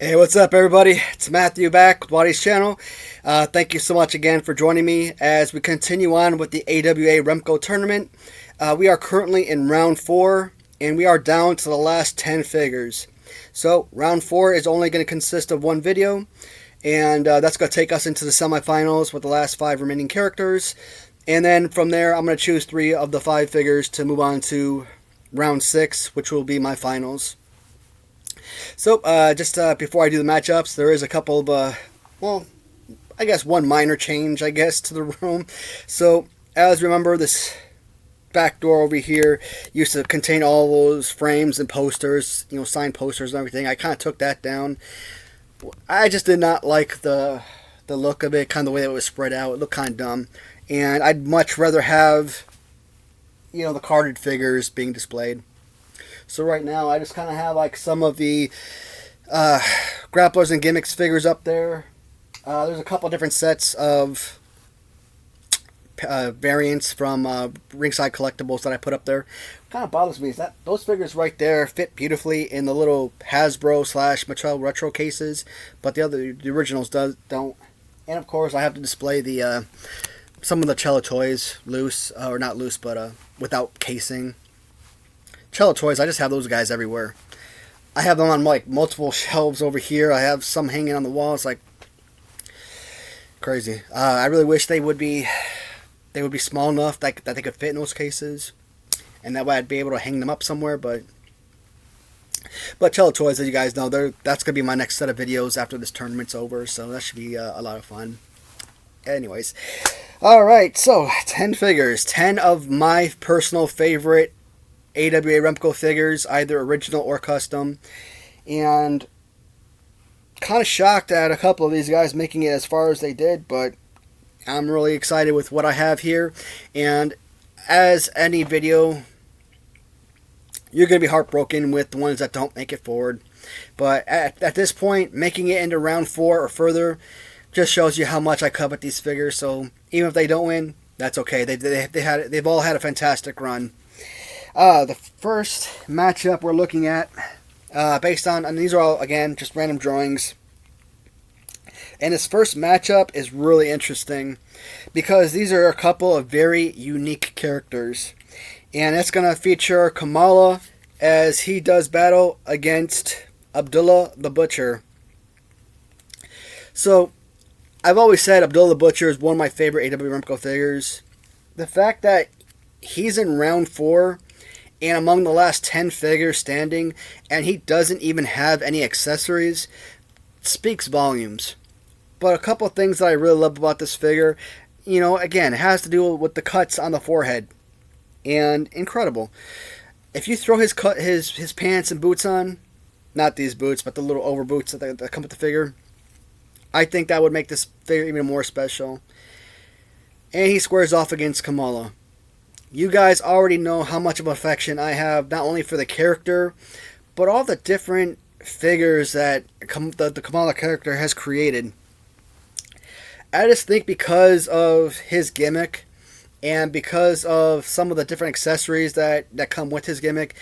Hey, what's up, everybody? It's Matthew back with Watty's channel. Thank you so much again for joining me as we continue on with the AWA Remco tournament. We are currently in round 4, and we are down to the last 10 figures. So, round 4 is only going to consist of one video, and that's going to take us into the semifinals with the last 5 remaining characters. And then from there, I'm going to choose 3 of the 5 figures to move on to round 6, which will be my finals. So, just before I do the matchups, there is a couple of, well, I guess one minor change, I guess, to the room. So, as remember, this back door over here used to contain all those frames and posters, signed posters and everything. I kind of took that down. I just did not like the look of it, kind of the way it was spread out. It looked kind of dumb. And I'd much rather have, the carded figures being displayed. So right now, I just kind of have like some of the grapplers and gimmicks figures up there. There's a couple different sets of variants from Ringside Collectibles that I put up there. What kind of bothers me is that those figures right there fit beautifully in the little Hasbro / Mattel retro cases, but the originals don't. And of course, I have to display the some of the Cello toys loose, or not loose, but without casing. Cello toys, I just have those guys everywhere. I have them on like multiple shelves over here. I have some hanging on the wall. It's like crazy. I really wish they would be small enough that they could fit in those cases, and that way I'd be able to hang them up somewhere. But Cello toys, as you guys know, that's gonna be my next set of videos after this tournament's over. So that should be a lot of fun. Anyways, all right. So 10 figures, 10 of my personal favorite AWA Remco figures, either original or custom, and kind of shocked at a couple of these guys making it as far as they did, but I'm really excited with what I have here. And as any video, you're going to be heartbroken with the ones that don't make it forward, but at this point, making it into round 4 or further just shows you how much I covet these figures. So even if they don't win, that's okay. They've all had a fantastic run. The first matchup we're looking at, based on, and these are all, again, just random drawings. And this first matchup is really interesting because these are a couple of very unique characters. And it's going to feature Kamala as he does battle against Abdullah the Butcher. So, I've always said Abdullah the Butcher is one of my favorite AW Remco figures. The fact that he's in round 4 and among the last 10 figures standing, and he doesn't even have any accessories, speaks volumes. But a couple of things that I really love about this figure, again, it has to do with the cuts on the forehead. And incredible. If you throw his pants and boots on, not these boots, but the little over boots that come with the figure, I think that would make this figure even more special. And he squares off against Kamala. You guys already know how much of affection I have, not only for the character, but all the different figures that the Kamala character has created. I just think because of his gimmick, and because of some of the different accessories that come with his gimmick,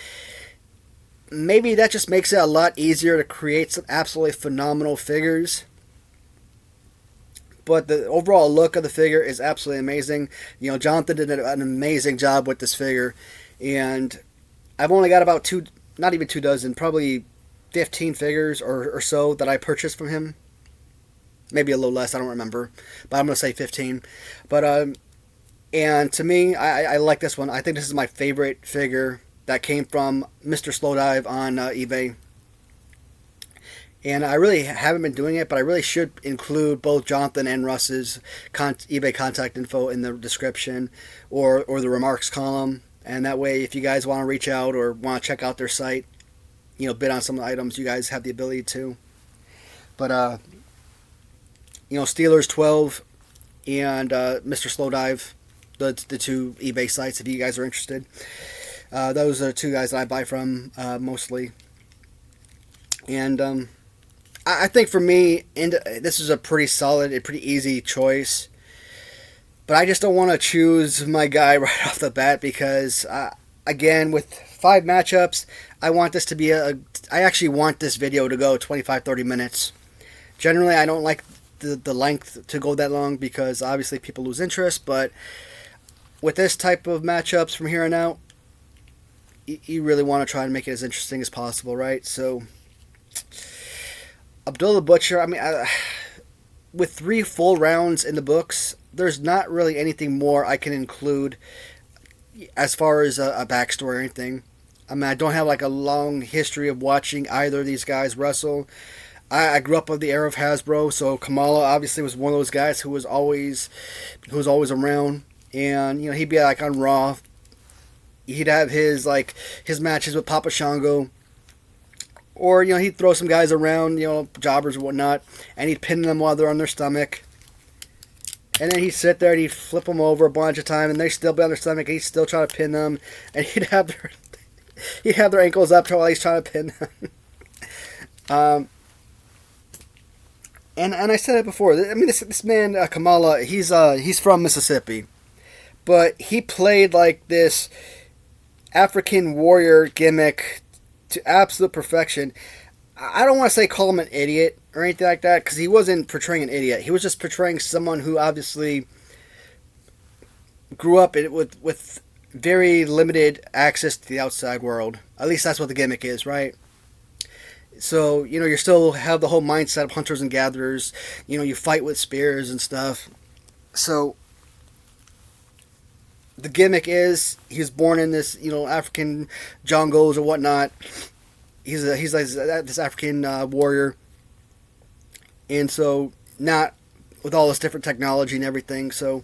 maybe that just makes it a lot easier to create some absolutely phenomenal figures. But the overall look of the figure is absolutely amazing. Jonathan did an amazing job with this figure. And I've only got about not even 2 dozen, probably 15 figures or so that I purchased from him. Maybe a little less, I don't remember. But I'm going to say 15. But, and to me, I like this one. I think this is my favorite figure that came from Mr. Slowdive on eBay. And I really haven't been doing it, but I really should include both Jonathan and Russ's eBay contact info in the description or the remarks column. And that way, if you guys want to reach out or want to check out their site, bid on some of the items, you guys have the ability to. But, Steelers 12 and Mr. Slowdive, the 2 eBay sites, if you guys are interested. Those are 2 guys that I buy from mostly. And, I think for me, this is a pretty solid, a pretty easy choice. But I just don't want to choose my guy right off the bat because, again, with 5 matchups. I want this to be I actually want this video to go 25-30 minutes. Generally, I don't like the length to go that long because obviously people lose interest, but with this type of matchups from here on out, you really want to try and make it as interesting as possible, right? So, Abdullah the Butcher, I mean, with 3 full rounds in the books, there's not really anything more I can include as far as a backstory or anything. I mean, I don't have like a long history of watching either of these guys wrestle. I grew up in the era of Hasbro, so Kamala obviously was one of those guys who was always around, and you know, he'd be like on Raw. He'd have his matches with Papa Shango, or you know, he'd throw some guys around, you know, jobbers or whatnot, and he'd pin them while they're on their stomach. And then he'd sit there and he'd flip them over a bunch of times, and they'd still be on their stomach, and he'd still try to pin them, and he'd have their ankles up while he's trying to pin them. And I said it before. I mean, this man Kamala, he's from Mississippi, but he played like this African warrior gimmick to absolute perfection. I don't want to say call him an idiot or anything like that, because he wasn't portraying an idiot. He was just portraying someone who obviously grew up with very limited access to the outside world. At least that's what the gimmick is, right? So, you know, you still have the whole mindset of hunters and gatherers. You know, you fight with spears and stuff. So, the gimmick is he was born in this, you know, African jungles or whatnot. He's like this African warrior, and so not with all this different technology and everything. So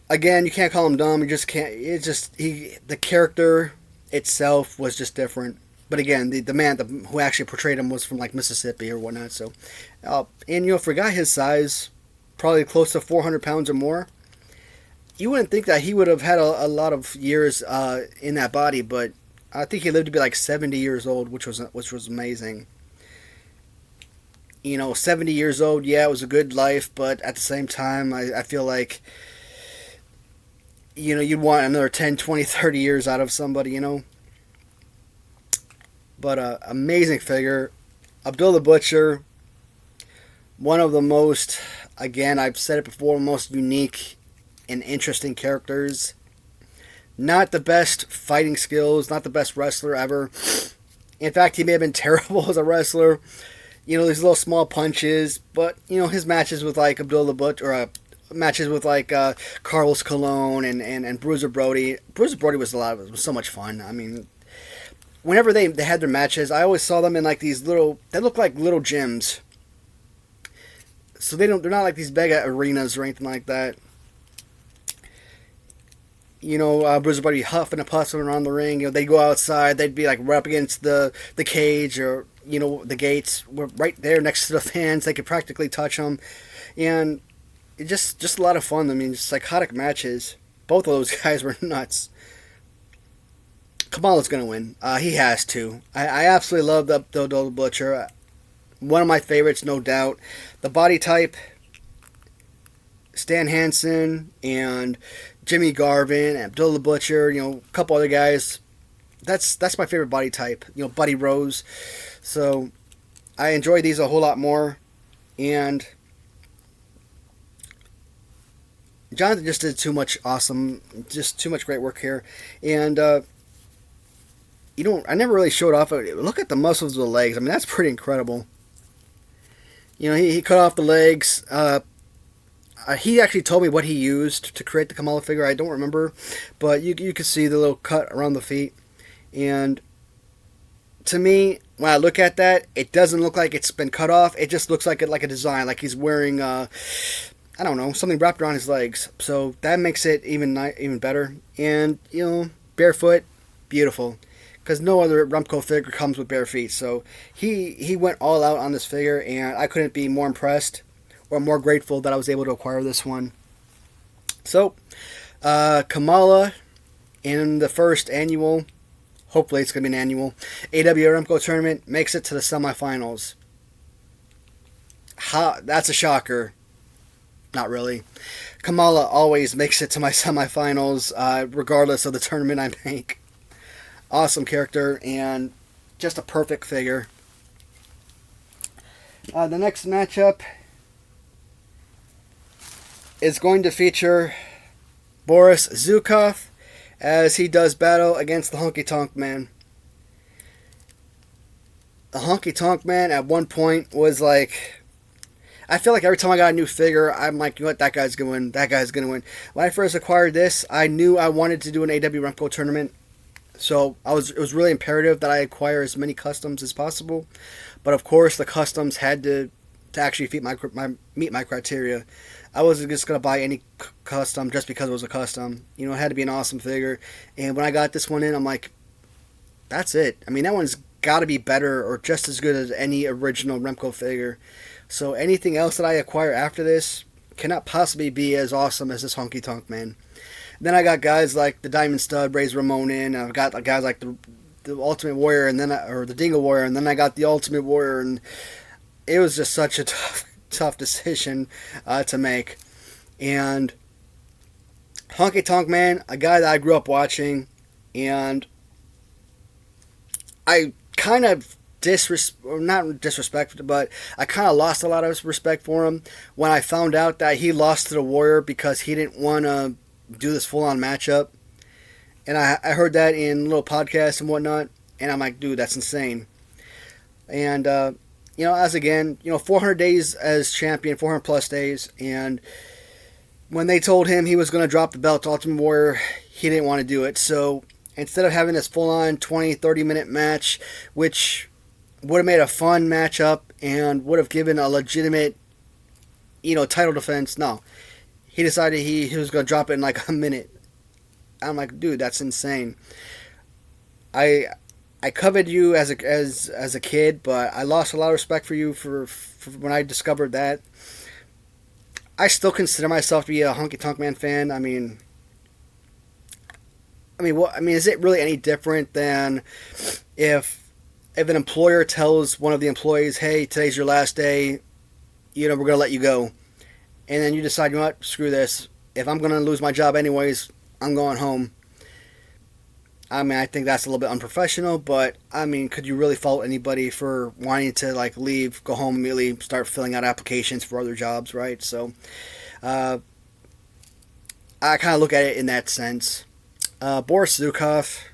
again, you can't call him dumb. You just can't. It's just the character itself was just different. But again, the man who actually portrayed him was from like Mississippi or whatnot. So, and you know, for a guy his size, probably close to 400 pounds or more, you wouldn't think that he would have had a lot of years in that body, but I think he lived to be like 70 years old, which was amazing. You know, 70 years old, yeah, it was a good life, but at the same time, I feel like, you know, you'd want another 10, 20, 30 years out of somebody, you know. But amazing figure. Abdullah the Butcher, one of the most, again, I've said it before, most unique and interesting characters. Not the best fighting skills, not the best wrestler ever. In fact, he may have been terrible as a wrestler. You know, these little small punches, but, you know, his matches with, like, Abdullah the Butcher, or matches with, like, Carlos Cologne and Bruiser Brody. Bruiser Brody was so much fun. I mean, whenever they had their matches, I always saw them in, like, these little, they look like little gyms. So they're not like these mega arenas or anything like that. You know, Bruiser Brody huffing and puffing around the ring. You know, they'd go outside. They'd be like right up against the cage, or you know, the gates were right there next to the fans. They could practically touch them, and it just a lot of fun. I mean, psychotic matches. Both of those guys were nuts. Kamala's gonna win. He has to. I absolutely love the Butcher. One of my favorites, no doubt. The body type. Stan Hansen and Jimmy Garvin, and Abdullah the Butcher, you know, a couple other guys. That's my favorite body type. You know, Buddy Rose. So I enjoy these a whole lot more. And Jonathan just did too much great work here. And you know, I never really showed off. Look at the muscles of the legs. I mean, that's pretty incredible. You know, he cut off the legs. He actually told me what he used to create the Kamala figure. I don't remember, but you can see the little cut around the feet. And to me, when I look at that, it doesn't look like it's been cut off. It just looks like a design, like he's wearing, I don't know, something wrapped around his legs. So that makes it even better. And, you know, barefoot, beautiful. Because no other Remco figure comes with bare feet. So he went all out on this figure, and I couldn't be more impressed or more grateful that I was able to acquire this one. So, Kamala in the first annual, hopefully it's going to be an annual, AWA Remco tournament makes it to the semifinals. That's a shocker. Not really. Kamala always makes it to my semifinals, regardless of the tournament I make. Awesome character and just a perfect figure. The next matchup is going to feature Boris Zukov as he does battle against the Honky Tonk Man. The Honky Tonk Man at one point was like, I feel like every time I got a new figure, I'm like, you know what, that guy's going to win. That guy's going to win. When I first acquired this, I knew I wanted to do an AWA Remco tournament. So it was really imperative that I acquire as many customs as possible. But of course, the customs had to actually meet my criteria. I wasn't just going to buy any custom just because it was a custom. You know, it had to be an awesome figure. And when I got this one in, I'm like, that's it. I mean, that one's got to be better or just as good as any original Remco figure. So anything else that I acquire after this cannot possibly be as awesome as this Honky Tonk Man. Then I got guys like the Diamond Stud, Razor Ramon in. I've got guys like the Ultimate Warrior, and then or the Dingo Warrior, and then I got the Ultimate Warrior, and it was just such a tough decision to make. And Honky Tonk Man, a guy that I grew up watching, and I kind of not disrespected, but I kind of lost a lot of respect for him when I found out that he lost to the Warrior because he didn't want to do this full-on matchup. And I heard that in little podcasts and whatnot, and I'm like, dude, that's insane. And, you know, as again, you know, 400 days as champion, 400 plus days, and when they told him he was going to drop the belt to Ultimate Warrior, he didn't want to do it. So instead of having this full-on 20, 30-minute match, which would have made a fun matchup and would have given a legitimate, you know, title defense, no. He decided he was going to drop it in like a minute. I'm like, dude, that's insane. I coveted you as a kid, but I lost a lot of respect for you for when I discovered that. I still consider myself to be a Honky Tonk Man fan. I mean, is it really any different than if an employer tells one of the employees, hey, today's your last day, you know, we're going to let you go. And then you decide, you know what, screw this. If I'm going to lose my job anyways, I'm going home. I mean, I think that's a little bit unprofessional, but, I mean, could you really fault anybody for wanting to, like, leave, go home immediately, start filling out applications for other jobs, right? So, I kind of look at it in that sense. Boris Zukov,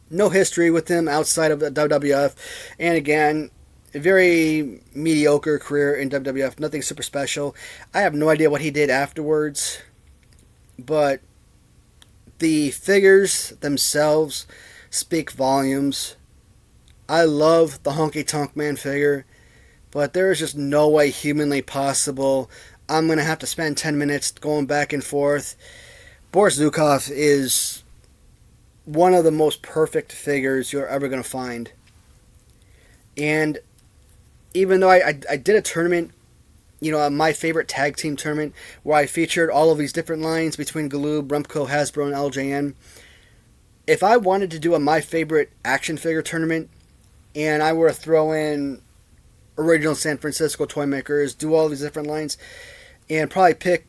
no history with him outside of the WWF, and again, a very mediocre career in WWF, nothing super special. I have no idea what he did afterwards, but the figures themselves speak volumes. I love the Honky Tonk Man figure, but there is just no way humanly possible I'm going to have to spend 10 minutes going back and forth. Boris Zukov is one of the most perfect figures you're ever going to find. And even though I did a tournament, you know, my favorite tag team tournament, where I featured all of these different lines between Galoob, Remco, Hasbro, and LJN. If I wanted to do a my favorite action figure tournament, and I were to throw in original San Francisco toy makers, do all these different lines, and probably pick,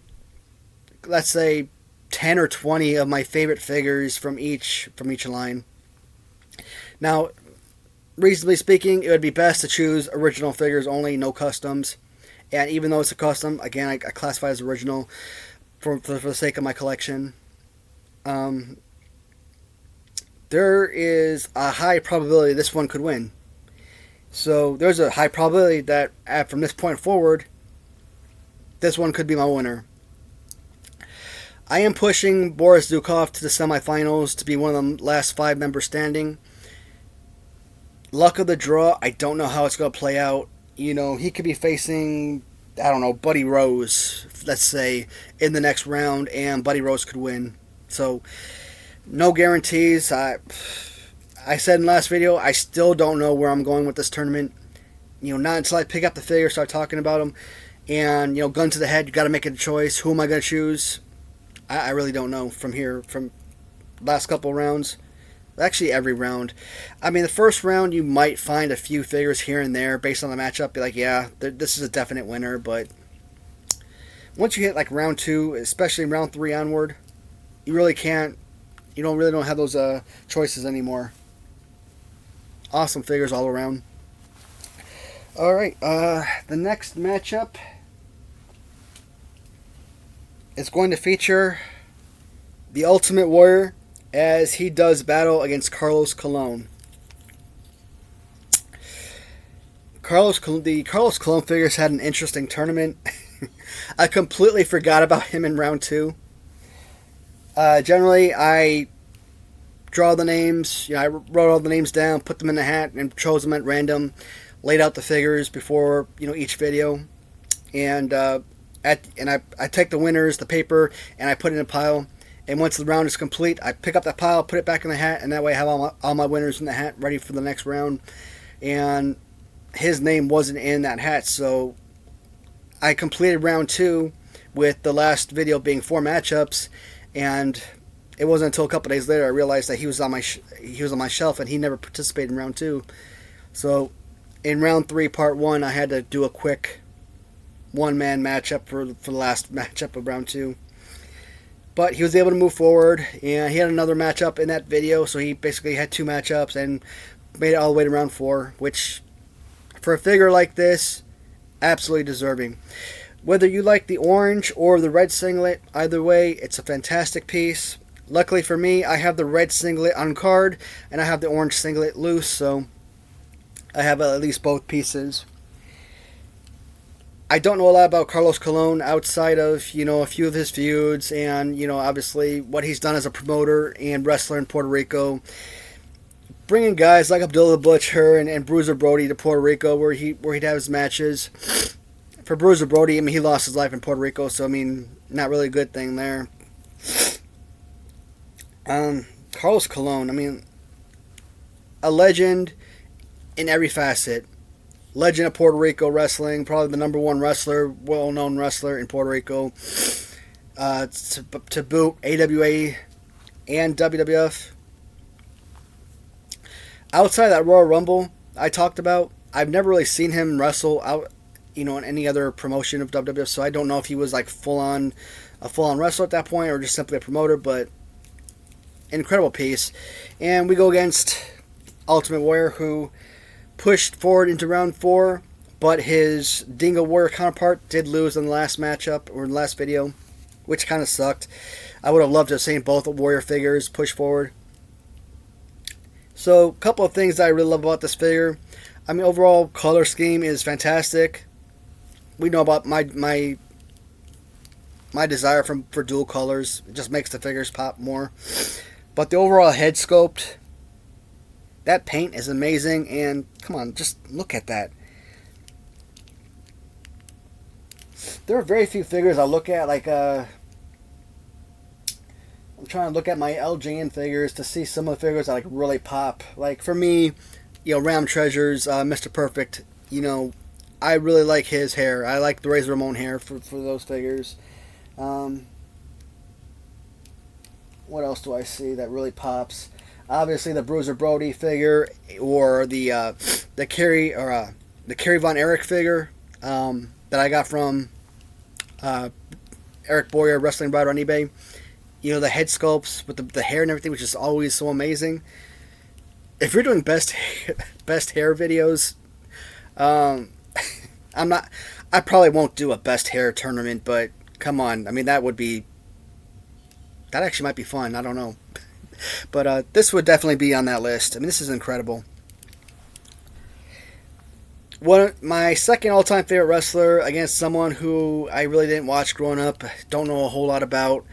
let's say, 10 or 20 of my favorite figures from each line. Now, reasonably speaking, it would be best to choose original figures only, no customs. And even though it's a custom, again, I classify it as original for the sake of my collection. There is a high probability this one could win. So there's a high probability that from this point forward, this one could be my winner. I am pushing Boris Zukov to the semifinals to be one of the last 5 members standing. Luck of the draw, I don't know how it's going to play out. You know, he could be facing, I don't know, Buddy Rose, let's say, in the next round, and Buddy Rose could win. So, no guarantees. I said in the last video, I still don't know where I'm going with this tournament. You know, not until I pick up the figure, start talking about them, and, you know, gun to the head, you got to make a choice. Who am I going to choose? I really don't know from here, from last couple rounds. Actually, every round. I mean, the first round, you might find a few figures here and there based on the matchup. Be like, yeah, this is a definite winner. But once you hit like round 2, especially round 3 onward, you really can't You don't really don't have those choices anymore. Awesome figures all around. All right, the next matchup is going to feature the Ultimate Warrior as he does battle against Cologne. The Carlos Cologne figures had an interesting tournament. I completely forgot about him in round 2. Generally, I draw the names. I wrote all the names down, put them in the hat, and chose them at random. Laid out the figures before each video, and I take the winners, the paper, and I put it in a pile. And once the round is complete, I pick up that pile, put it back in the hat, and that way I have all my winners in the hat ready for the next round. And his name wasn't in that hat, so I completed round 2 with the last video being 4 matchups, and it wasn't until a couple days later I realized that he was on my shelf and he never participated in round 2. So in round 3, part 1, I had to do a quick one-man matchup for the last matchup of round 2. But he was able to move forward, and he had another matchup in that video, so he basically had 2 matchups and made it all the way to round 4, which, for a figure like this, absolutely deserving. Whether you like the orange or the red singlet, either way, it's a fantastic piece. Luckily for me, I have the red singlet on card, and I have the orange singlet loose, so I have at least both pieces. I don't know a lot about Carlos Cologne outside of, a few of his feuds and, obviously what he's done as a promoter and wrestler in Puerto Rico. Bringing guys like Abdullah The Butcher and Bruiser Brody to Puerto Rico where he'd have his matches. For Bruiser Brody, he lost his life in Puerto Rico, so, not really a good thing there. Carlos Cologne, a legend in every facet. Legend of Puerto Rico wrestling, probably the number 1 wrestler, well-known wrestler in Puerto Rico. To boot, AWA and WWF. Outside that Royal Rumble I talked about, I've never really seen him wrestle out, in any other promotion of WWF, so I don't know if he was like a full-on wrestler at that point or just simply a promoter, but incredible piece. And we go against Ultimate Warrior, who pushed forward into round 4, but his Dingo Warrior counterpart did lose in the last matchup, or in the last video, which kind of sucked. I would have loved to have seen both Warrior figures push forward. So, a couple of things that I really love about this figure. Overall color scheme is fantastic. We know about my desire for dual colors. It just makes the figures pop more. But the overall head sculpt, that paint is amazing, and come on, just look at that. There are very few figures I look at, like, I'm trying to look at my LJN figures to see some of the figures that, like, really pop. Like, for me, Ram Treasures, Mr. Perfect, I really like his hair. I like the Razor Ramon hair for those figures. What else do I see that really pops? Obviously, the Bruiser Brody figure, or the Kerry Von Erich figure that I got from Eric Boyer, wrestlingwriter on eBay. The head sculpts with the hair and everything, which is always so amazing. If you're doing best hair videos, I probably won't do a best hair tournament, but come on, that actually might be fun. I don't know. But this would definitely be on that list. This is incredible. My second all-time favorite wrestler against someone who I really didn't watch growing up, don't know a whole lot about.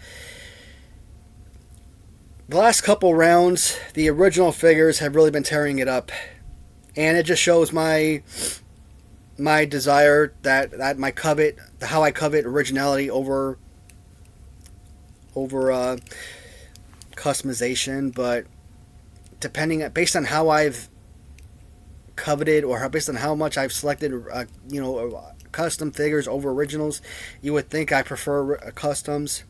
The last couple rounds, the original figures have really been tearing it up. And it just shows my desire how I covet originality over customization, but based on how I've coveted, or based on how much I've selected custom figures over originals, you would think I prefer customs.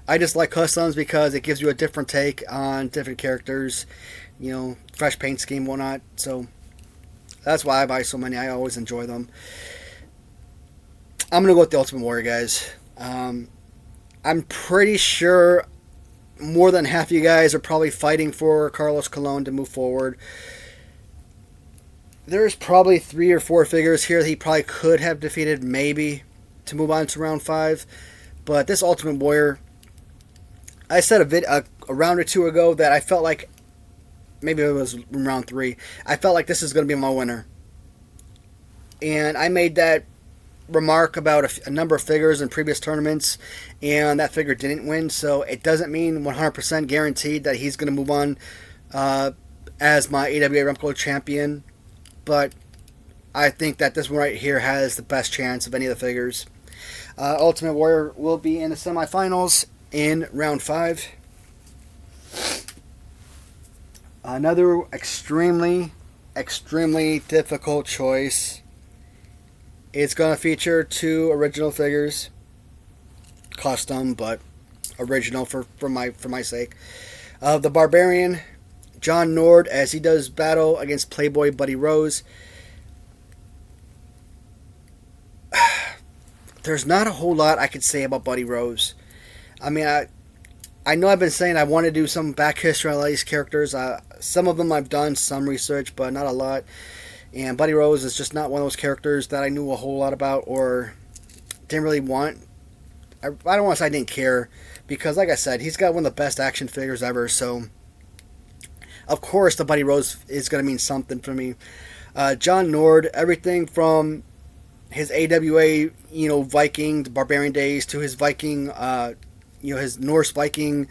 I just like customs because it gives you a different take on different characters, fresh paint scheme, whatnot. So that's why I buy so many. I always enjoy them. I'm gonna go with the Ultimate Warrior, guys. I'm pretty sure more than half of you guys are probably fighting for Carlos Colon to move forward. There's probably 3 or 4 figures here that he probably could have defeated, maybe, to move on to round 5. But this Ultimate Warrior, I said a round or two ago that I felt like, maybe it was round 3, I felt like this is going to be my winner. And I made that remark about a number of figures in previous tournaments, and that figure didn't win, so it doesn't mean 100% guaranteed that he's going to move on as my AWA Remco champion, but I think that this one right here has the best chance of any of the figures. Ultimate Warrior will be in the semifinals in round 5. Another extremely difficult choice. It's going to feature 2 original figures. Custom, but original for my sake. The Barbarian, John Nord, as he does battle against Playboy Buddy Rose. There's not a whole lot I could say about Buddy Rose. I mean, I know I've been saying I want to do some back history on all these characters. Some of them I've done some research, but not a lot. And Buddy Rose is just not one of those characters that I knew a whole lot about or didn't really want. I don't want to say I didn't care, because like I said, he's got one of the best action figures ever, so of course the Buddy Rose is going to mean something for me. John Nord, everything from his AWA, Viking, the Barbarian days, to his Viking, his Norse Viking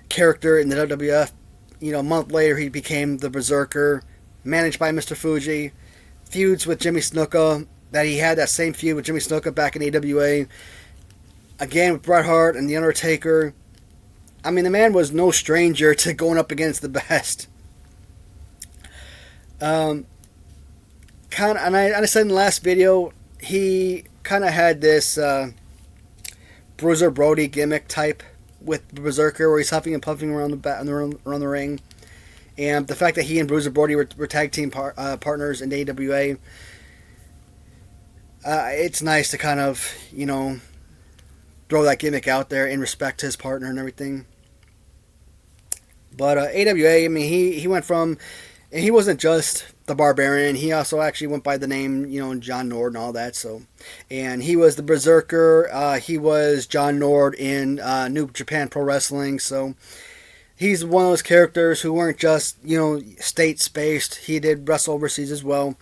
character in the WWF. A month later he became the Berserker, managed by Mr. Fuji. Feuds with Jimmy Snuka, that he had that same feud with Jimmy Snuka back in AWA. Again with Bret Hart and The Undertaker. I mean, the man was no stranger to going up against the best. And I said in the last video, he kind of had this Bruiser Brody gimmick type with the Berserker, where he's huffing and puffing around the ring. And the fact that he and Bruiser Brody were tag team partners in AWA, it's nice to kind of, throw that gimmick out there in respect to his partner and everything. But AWA, I mean, he went from, and he wasn't just the Barbarian, he also actually went by the name, John Nord and all that. So, and he was the Berserker, he was John Nord in New Japan Pro Wrestling, so he's one of those characters who weren't just, states-based. He did wrestle overseas as well,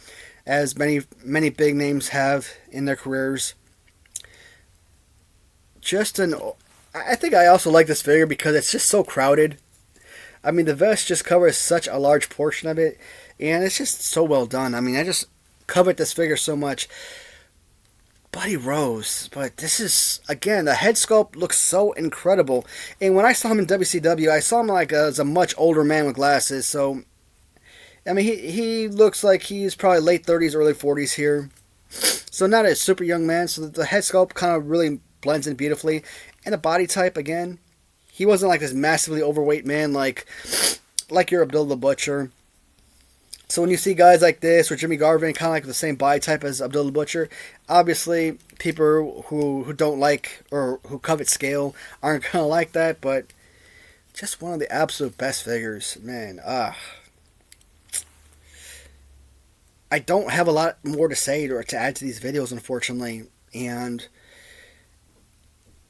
as many big names have in their careers. I think I also like this figure because it's just so crowded. I mean, the vest just covers such a large portion of it, and it's just so well done. I mean, I just covet this figure so much. Buddy Rose, but this is, again, the head sculpt looks so incredible. And when I saw him in WCW, I saw him as a much older man with glasses. So, I mean, he looks like he's probably late 30s, early 40s here. So not a super young man. So the head sculpt kind of really blends in beautifully. And the body type, again, he wasn't like this massively overweight man like your Abdullah The Butcher. So when you see guys like this, or Jimmy Garvin, kind of like the same body type as Abdullah The Butcher, obviously people who don't like or who covet scale aren't going to like that, but just one of the absolute best figures. Man, I don't have a lot more to say or to add to these videos, unfortunately, and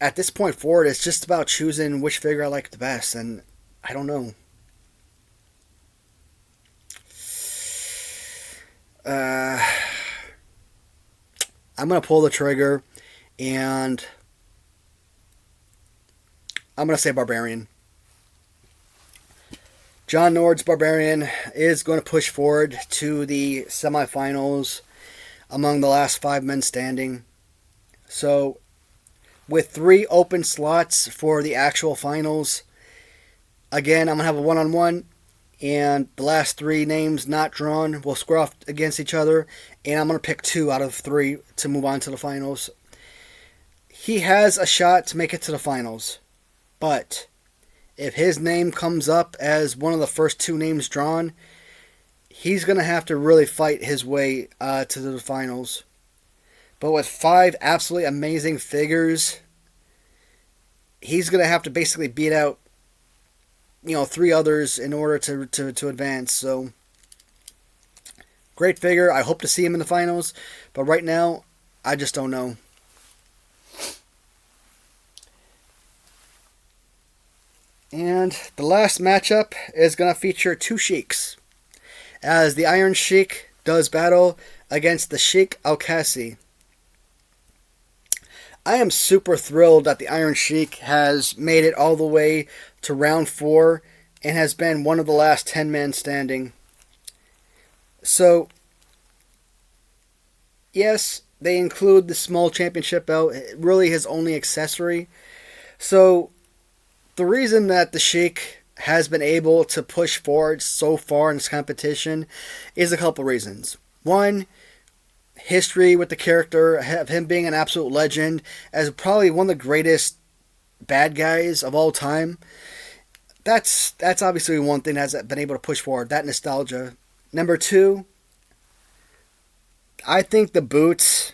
at this point forward, it's just about choosing which figure I like the best, and I don't know. I'm going to pull the trigger, and I'm going to say Barbarian. John Nord's Barbarian is going to push forward to the semifinals among the last 5 men standing. So, with 3 open slots for the actual finals, again, I'm going to have a one-on-one. And the last 3 names not drawn will square off against each other. And I'm going to pick 2 out of 3 to move on to the finals. He has a shot to make it to the finals. But if his name comes up as one of the first 2 names drawn, he's going to have to really fight his way to the finals. But with 5 absolutely amazing figures, he's going to have to basically beat out 3 others in order to advance. So great figure. I hope to see him in the finals, but right now I just don't know. And the last matchup is going to feature 2 Sheikhs, as the Iron Sheikh does battle against the Sheikh Al-Kasi. I am super thrilled that the Iron Sheikh has made it all the way to round 4 and has been one of the last 10 men standing. So, yes, they include the small championship belt, really his only accessory. So, the reason that the Sheikh has been able to push forward so far in this competition is a couple reasons. One, history with the character, of him being an absolute legend, as probably one of the greatest bad guys of all time. That's obviously one thing that's been able to push forward, that nostalgia. Number 2, I think the boots,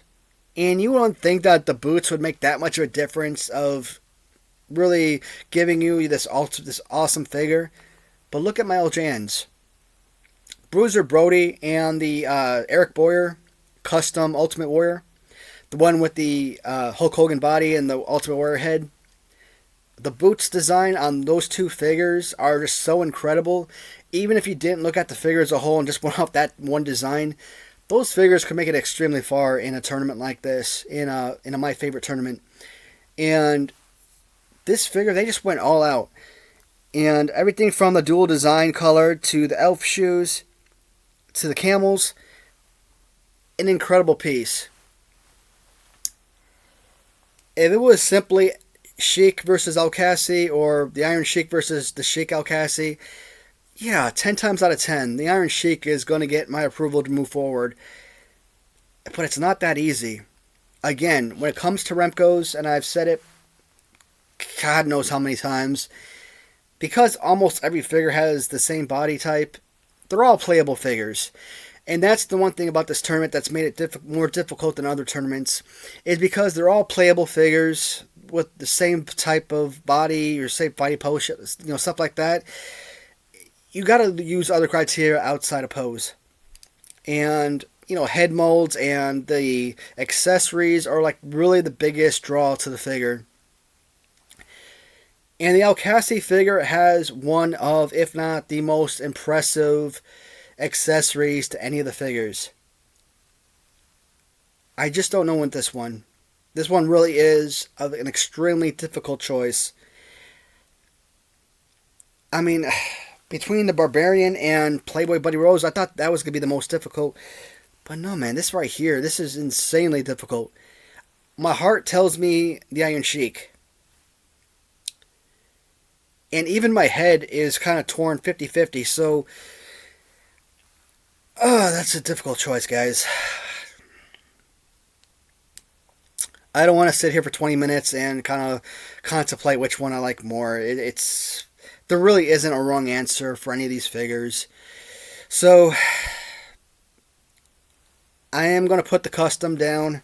and you wouldn't think that the boots would make that much of a difference of really giving you this awesome figure. But look at my LJNs. Bruiser Brody and the Eric Boyer custom Ultimate Warrior. The one with the Hulk Hogan body and the Ultimate Warrior head. The boots design on those 2 figures are just so incredible. Even if you didn't look at the figure as a whole and just went off that one design, those figures could make it extremely far in a tournament like this, in a My Favorite tournament. And this figure, they just went all out. And everything from the dual design color to the elf shoes to the camels, an incredible piece. If it was simply Sheikh versus Al-Kasi or the Iron Sheikh versus the Sheikh Al-Kasi, yeah, 10 times out of 10, the Iron Sheikh is going to get my approval to move forward. But it's not that easy. Again, when it comes to Remco's, and I've said it God knows how many times, because almost every figure has the same body type, they're all playable figures. And that's the one thing about this tournament that's made it more difficult than other tournaments, is because they're all playable figures with the same type of body or same body pose, stuff like that. You got to use other criteria outside of pose. And, head molds and the accessories are like really the biggest draw to the figure. And the Al-Kasi figure has one of, if not the most impressive accessories to any of the figures. I just don't know with this one. This one really is an extremely difficult choice. I mean, between the Barbarian and Playboy Buddy Rose, I thought that was going to be the most difficult. But no, man, this right here, this is insanely difficult. My heart tells me the Iron Sheik. And even my head is kind of torn 50-50, so that's a difficult choice, guys. I don't want to sit here for 20 minutes and kind of contemplate which one I like more. There really isn't a wrong answer for any of these figures. So I am going to put the custom down.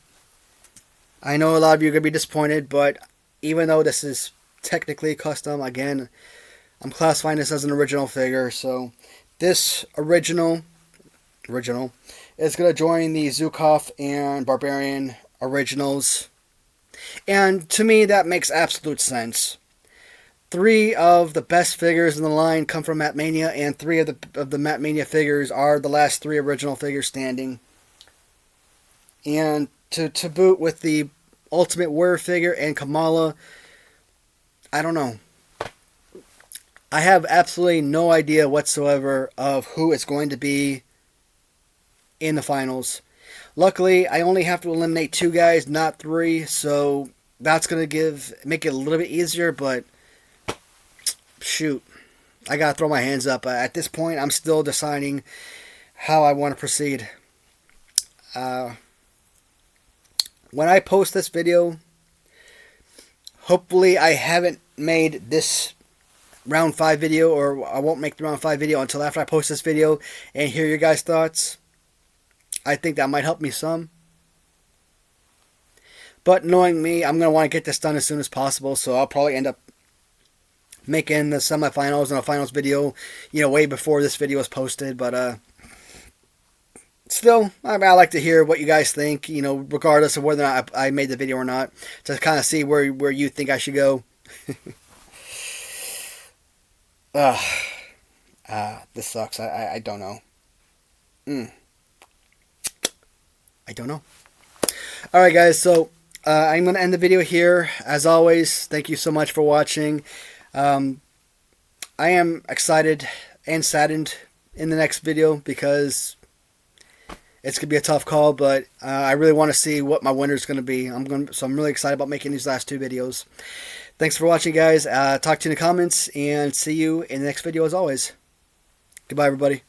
I know a lot of you are going to be disappointed, but even though this is technically custom, again, I'm classifying this as an original figure. So this original is going to join the Zukov and Barbarian originals. And to me, that makes absolute sense. 3 of the best figures in the line come from Mat Mania, and 3 of the Mat Mania figures are the last 3 original figures standing. And to boot with the Ultimate Warrior figure and Kamala, I don't know. I have absolutely no idea whatsoever of who it's going to be in the finals. Luckily, I only have to eliminate 2 guys, not 3, so that's going to make it a little bit easier, but shoot, I got to throw my hands up. At this point, I'm still deciding how I want to proceed. When I post this video, hopefully I haven't made this round 5 video, or I won't make the round 5 video until after I post this video and hear your guys' thoughts. I think that might help me some. But knowing me, I'm going to want to get this done as soon as possible, so I'll probably end up making the semifinals and a finals video, way before this video was posted. But still, I like to hear what you guys think, regardless of whether or not I made the video or not, to kind of see where you think I should go. This sucks. I don't know. I don't know. Alright guys, so I'm going to end the video here. As always, thank you so much for watching. I am excited and saddened in the next video because it's going to be a tough call, but I really want to see what my winner is going to be. So I'm really excited about making these last 2 videos. Thanks for watching, guys. Talk to you in the comments, and see you in the next video as always. Goodbye, everybody.